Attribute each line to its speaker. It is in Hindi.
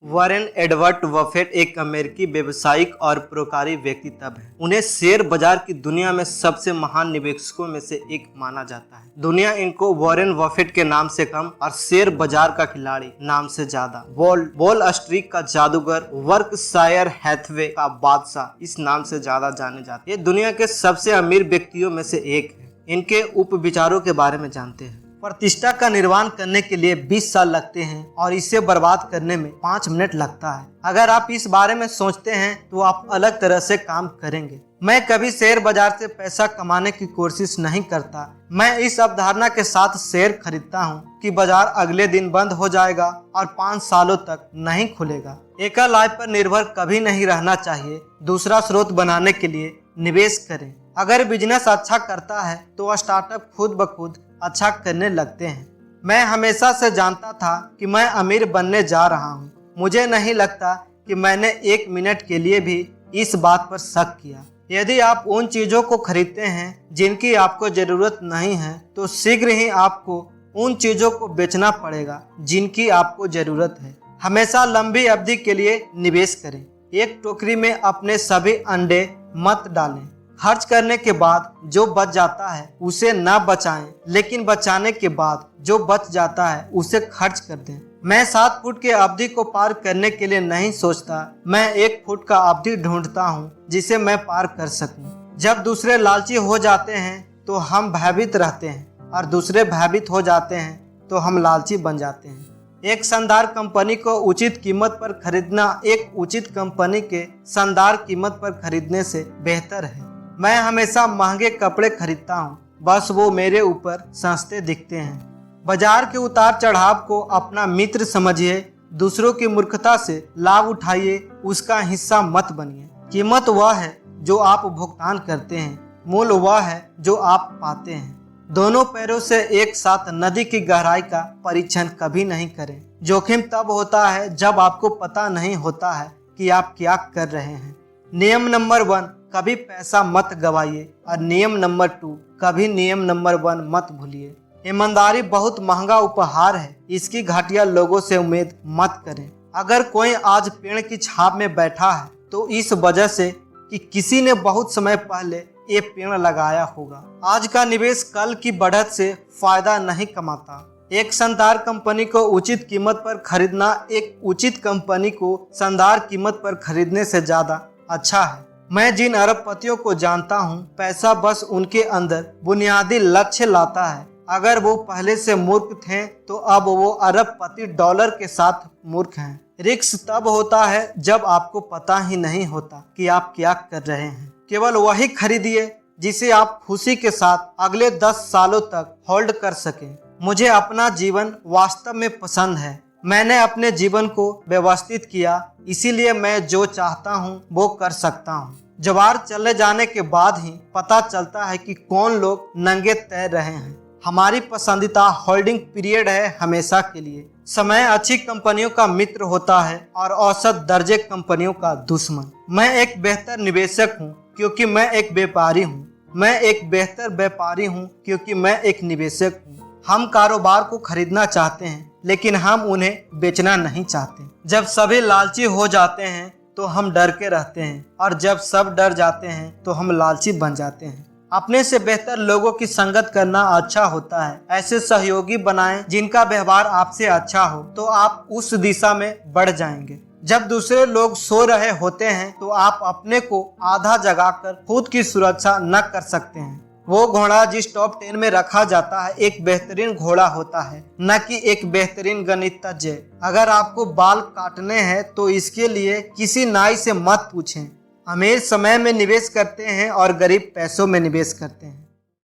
Speaker 1: वॉरेन एडवर्ड बफेट एक अमेरिकी व्यवसायिक और परोपकारी व्यक्तित्व है। उन्हें शेयर बाजार की दुनिया में सबसे महान निवेशकों में से एक माना जाता है। दुनिया इनको वॉरेन बफेट के नाम से कम और शेयर बाजार का खिलाड़ी नाम से ज्यादा, वॉल स्ट्रीट का जादूगर, वर्कशायर हैथवे का बादशाह इस नाम से ज्यादा जाने जाते हैं। ये दुनिया के सबसे अमीर व्यक्तियों में से एक है। इनके उपविचारों के बारे में जानते हैं। प्रतिष्ठा का निर्माण करने के लिए 20 साल लगते हैं और इसे बर्बाद करने में 5 मिनट लगता है। अगर आप इस बारे में सोचते हैं तो आप अलग तरह से काम करेंगे। मैं कभी शेयर बाजार से पैसा कमाने की कोशिश नहीं करता। मैं इस अवधारणा के साथ शेयर खरीदता हूँ कि बाजार अगले दिन बंद हो जाएगा और 5 सालों तक नहीं खुलेगा। एकल आय पर निर्भर कभी नहीं रहना चाहिए। दूसरा स्रोत बनाने के लिए निवेश करें। अगर बिजनेस अच्छा करता है तो स्टार्टअप खुद ब खुद अच्छा करने लगते हैं। मैं हमेशा से जानता था कि मैं अमीर बनने जा रहा हूँ। मुझे नहीं लगता कि मैंने 1 मिनट के लिए भी इस बात पर शक किया। यदि आप उन चीजों को खरीदते हैं जिनकी आपको जरूरत नहीं है तो शीघ्र ही आपको उन चीजों को बेचना पड़ेगा जिनकी आपको जरूरत है। हमेशा लंबी अवधि के लिए निवेश करें। एक टोकरी में अपने सभी अंडे मत डालें। खर्च करने के बाद जो बच जाता है उसे न बचाएं, लेकिन बचाने के बाद जो बच जाता है उसे खर्च कर दें। मैं 7 फुट के अवधि को पार करने के लिए नहीं सोचता। मैं 1 फुट का अवधि ढूंढता हूँ जिसे मैं पार कर सकूं। जब दूसरे लालची हो जाते हैं तो हम भयभीत रहते हैं और दूसरे भयभीत हो जाते हैं तो हम लालची बन जाते हैं। एक शानदार कंपनी को उचित कीमत पर खरीदना एक उचित कंपनी के शानदार कीमत पर खरीदने से बेहतर है। मैं हमेशा महंगे कपड़े खरीदता हूँ, बस वो मेरे ऊपर सस्ते दिखते हैं। बाजार के उतार चढ़ाव को अपना मित्र समझिए। दूसरों की मूर्खता से लाभ उठाइए, उसका हिस्सा मत बनिए। कीमत वह है जो आप भुगतान करते हैं, मूल्य वह है जो आप पाते हैं। दोनों पैरों से एक साथ नदी की गहराई का परीक्षण कभी नहीं करें। जोखिम तब होता है जब आपको पता नहीं होता है कि आप क्या कर रहे हैं। नियम नंबर 1, कभी पैसा मत गवाइए और नियम नंबर 2, कभी नियम नंबर 1 मत भूलिए। ईमानदारी बहुत महंगा उपहार है। इसकी घटिया लोगों से उम्मीद मत करें। अगर कोई आज पेड़ की छाप में बैठा है तो इस वजह से कि किसी ने बहुत समय पहले ये पेड़ लगाया होगा। आज का निवेश कल की बढ़त से फायदा नहीं कमाता। एक शानदार कंपनी को उचित कीमत पर खरीदना एक उचित कंपनी को शानदार कीमत पर खरीदने से ज्यादा अच्छा है। मैं जिन अरबपतियों को जानता हूँ, पैसा बस उनके अंदर बुनियादी लक्ष्य लाता है। अगर वो पहले से मूर्ख थे तो अब वो अरबपति डॉलर के साथ मूर्ख हैं। रिस्क तब होता है जब आपको पता ही नहीं होता कि आप क्या कर रहे हैं। केवल वही खरीदिए जिसे आप खुशी के साथ अगले 10 सालों तक होल्ड कर सकें। मुझे अपना जीवन वास्तव में पसंद है। मैंने अपने जीवन को व्यवस्थित किया, इसीलिए मैं जो चाहता हूँ वो कर सकता हूँ। जवार चले जाने के बाद ही पता चलता है कि कौन लोग नंगे तैर रहे हैं। हमारी पसंदीदा होल्डिंग पीरियड है हमेशा के लिए। समय अच्छी कंपनियों का मित्र होता है और औसत दर्जे कंपनियों का दुश्मन। मैं एक बेहतर निवेशक हूँ क्योंकि मैं एक व्यापारी हूँ। मैं एक बेहतर व्यापारी हूँ क्योंकि मैं एक निवेशक हूँ। हम कारोबार को खरीदना चाहते हैं लेकिन हम उन्हें बेचना नहीं चाहते। जब सभी लालची हो जाते हैं तो हम डर के रहते हैं और जब सब डर जाते हैं तो हम लालची बन जाते हैं। अपने से बेहतर लोगों की संगत करना अच्छा होता है। ऐसे सहयोगी बनाएं जिनका व्यवहार आपसे अच्छा हो तो आप उस दिशा में बढ़ जाएंगे। जब दूसरे लोग सो रहे होते हैं तो आप अपने को आधा जगाकर खुद की सुरक्षा न कर सकते हैं। वो घोड़ा जिस टॉप 10 में रखा जाता है एक बेहतरीन घोड़ा होता है, न कि एक बेहतरीन गणितज्ञ। अगर आपको बाल काटने हैं तो इसके लिए किसी नाई से मत पूछें। अमीर समय में निवेश करते हैं और गरीब पैसों में निवेश करते हैं।